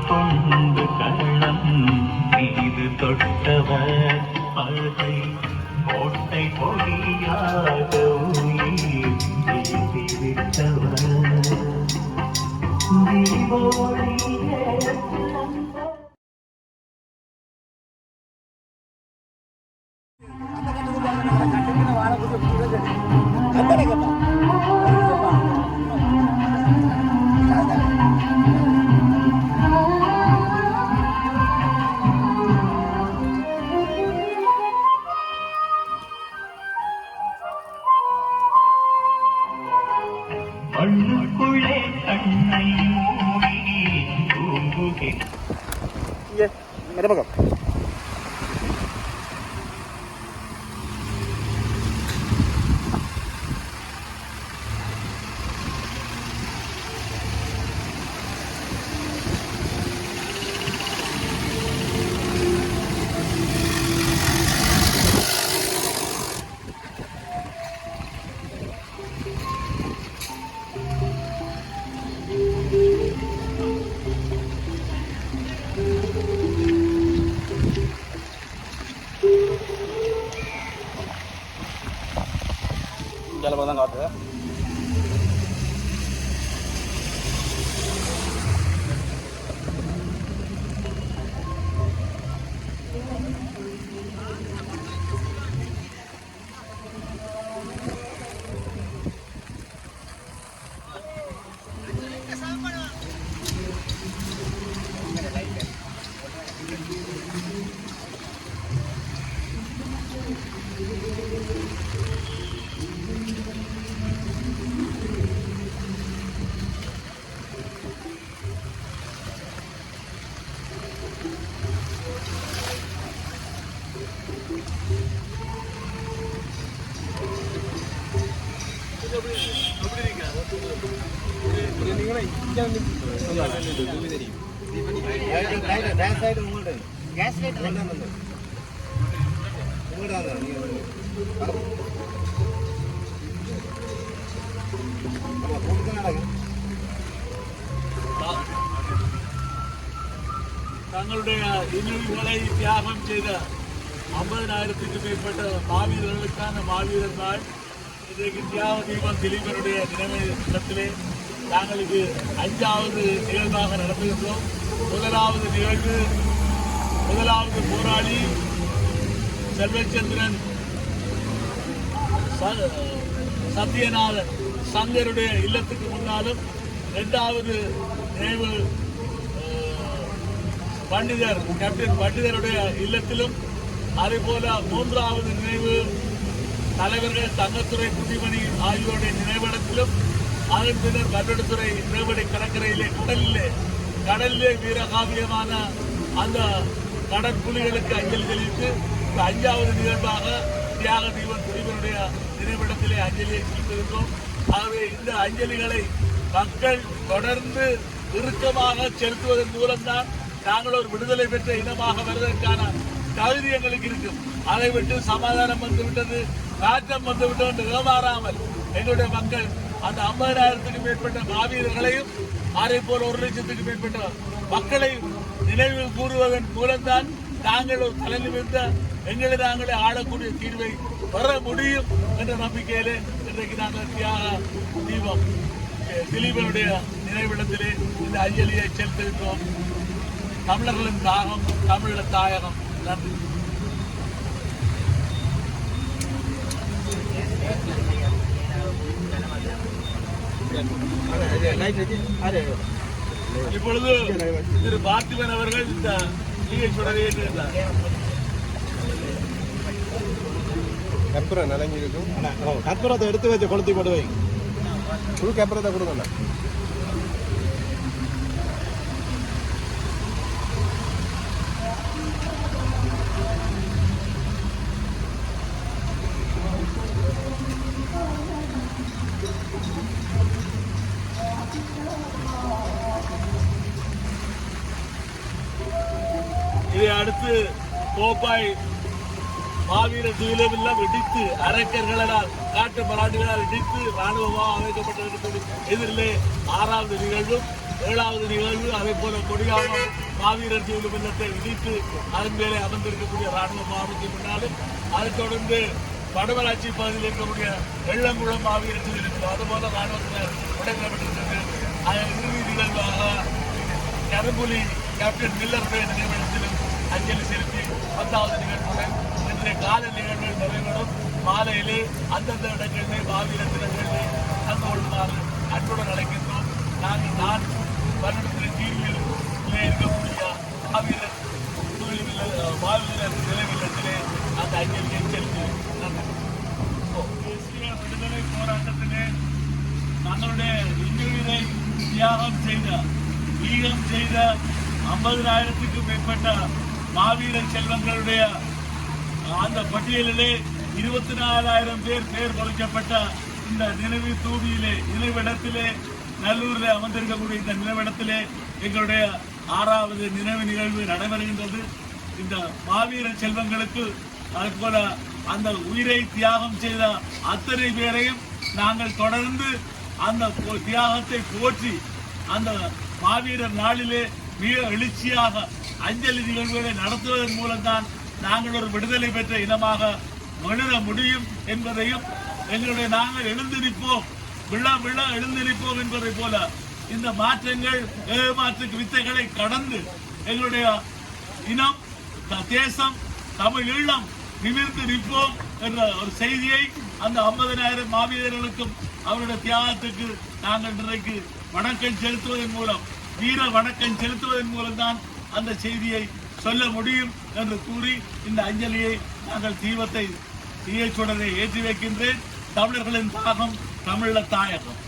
கொண்டு கள்ளம் மீது தொட்டவர் அழகை கோட்டை பொடியாக உயிர் விட்டவர் மண்ணுக்குள்ளே கண்ணை மூடி தூங்குகிறேன். ஜலமாக தான் காற்று தங்களுடைய இன்னுயிர்களை தியாகம் செய்த 50,000க்கும் மேற்பட்ட மாவீரர்களுக்கான மாவீரர் நாள். இன்றைக்கு தியாக தீபம் திலீபனுடைய நினைவிடத்திலே நாங்கள் இது 5வது நிகழ்வாக நடத்துகின்றோம். முதலாவது நிகழ்வு முதலாவது போராளி செல்வச்சந்திரன் சத்யநாதன் சங்கருடைய இல்லத்துக்கு முன்னாலும், 2வது நினைவு பண்டிதர் கேப்டன் பண்டிதருடைய இல்லத்திலும், அதேபோல 3வது நினைவு தலைவர்கள் தங்கத்துறை குட்டிமணி ஆகியோருடைய நினைவிடத்திலும், அதன் பின்னர் கல்லடுத்துறை நினைவடை கடற்கரையிலே கடலிலே வீரகாவியமான அந்த கடற்புலிகளுக்கு அஞ்சலி செலுத்தி 5வது நிகழ்வாக தியாக தீபம் திலீபனுடைய நினைவிடத்திலே அஞ்சலியை செலுத்துகின்றோம். ஆகவே இந்த அஞ்சலிகளை மக்கள் தொடர்ந்து இறுக்கமாக செலுத்துவதன் மூலம்தான் நாங்கள் ஒரு விடுதலை பெற்ற இனமாக வருவதற்கான தகுதி எங்களுக்கு இருக்கும். அதை விட்டு சமாதானம் வந்துவிட்டது, மாற்றம் வந்துவிட்டது என்று ஏமாறாமல் எங்களுடைய மக்கள் அந்த 50,000க்கும் மேற்பட்ட மாவீரர்களையும் அதே போல 1,00,000க்கும் மேற்பட்ட மக்களையும் நினைவில் கூறுவதன் மூலம்தான் நாங்கள் ஒரு தலை நிமிர்ந்த எங்களை நாங்களே ஆளக்கூடிய தீர்வை பெற முடியும் என்ற நம்பிக்கையிலே இன்றைக்கு நாங்கள் தியாக தீபம் திலீபனுடைய நினைவிடத்திலே இந்த அஞ்சலியை செலுத்துகின்றோம். தமிழர்களின் தாகம், தமிழீழ தாயகம். நன்றி. இப்பொழுது திரு பார்த்திபன் அவர்கள் இந்த நிகழ்ச்சியுடன் ஏற்றிருந்தார். கற்பூரம் நலங்கி இருக்கும். கற்பூரத்தை எடுத்து வச்சு கொளுத்தி போட்டு வை. புது கற்பூரத்தை கொடுங்க. இதை அடுத்து கோப்பாய் மாவீரர் துயிலமெல்லாம் இடித்து அரக்கர்களால் காட்டு மராட்டிகளால் இடித்து ராணுவமாக அமைக்கப்பட்டிருக்கிறது. எதிரிலே 6வது நிகழ்வும் 7வது நிகழ்வு, அதே போல கொடியாமம் மாவீரர் துயிலமெல்லத்தை இடித்து அதன் மேலே அமர்ந்திருக்கக்கூடிய ராணுவ மாவட்டத்தை முன்னாலும் அதைத் தொடர்ந்து வடமராட்சி பகுதியில் இருக்கக்கூடிய வெள்ளங்குளம் மாவீரர் துயில் இருக்கிறது. அதுபோல ராணுவத்தினர் நடைபெறப்பட்டிருக்கிறது. அதன் இறுதி நிகழ்வாக கரும்புலி கேப்டன் மில்லர் நினைவிடத்திலும் அஞ்சலி செலுத்தி 10வது நிகழ்வுடன் இன்றைய கால நிகழ்வுகள் நிறைவேறும். மாலையிலே அந்தந்த இடங்களிலே மாவீரர் தினங்களிலே கலந்து கொள்ளுமாறு அன்புடன் அழைக்கின்றோம். நான் வருடத்தில் டிவியில் இருக்கக்கூடிய மாவீரர் நினைவில்லத்திலே அந்த அஞ்சலியை செலுத்தி தேசிய விடுதலை போராட்டத்திலே தங்களுடைய இன்னுயிரை தியாகம் செய்த 50,000க்கும் மேற்பட்ட மாவீரர் செல்வங்களுடைய அந்த பட்டியலிலே 24,000 பேர் பொறிக்கப்பட்ட இந்த நினைவிடத்திலே நல்லூரில் அமர்ந்திருக்கக்கூடிய இந்த நினைவிடத்திலே எங்களுடைய 6வது நினைவு நிகழ்வு நடைபெறுகின்றது. இந்த மாவீரர் செல்வங்களுக்கு அதுபோல அந்த உயிரை தியாகம் செய்த அத்தனை பேரையும் நாங்கள் தொடர்ந்து அந்த தியாகத்தை போற்றி அந்த மாவீரர் நாளிலே மிக எழுச்சியாக அஞ்சலி நிகழ்வுகளை நடத்துவதன் மூலம்தான் நாங்கள் ஒரு விடுதலை பெற்ற இனமாக மனித முடியும் என்பதையும் எங்களுடைய நாங்கள் எழுந்து நிற்போம், விழா எழுந்து நிற்போம் என்பதை போல இந்த மாற்றங்கள் ஏமாற்று வித்தைகளை கடந்து எங்களுடைய இனம் தேசம் தமிழ் ஈழம் நிமிர்ந்து நிற்போம் என்ற ஒரு செய்தியை அந்த 50,000 மாவீரர்களுக்கும் அவருடைய தியாகத்துக்கு நாங்கள் இன்றைக்கு வணக்கம் செலுத்துவதன் மூலம் வீர வணக்கம் செலுத்துவதன் மூலம்தான் அந்த செய்தியை சொல்ல முடியும் என்று கூறி இந்த அஞ்சலியை நாங்கள் தீயச்சுடரை ஏற்றி வைக்கின்றேன். தமிழர்களின் தாகம் தமிழ தாயகம்.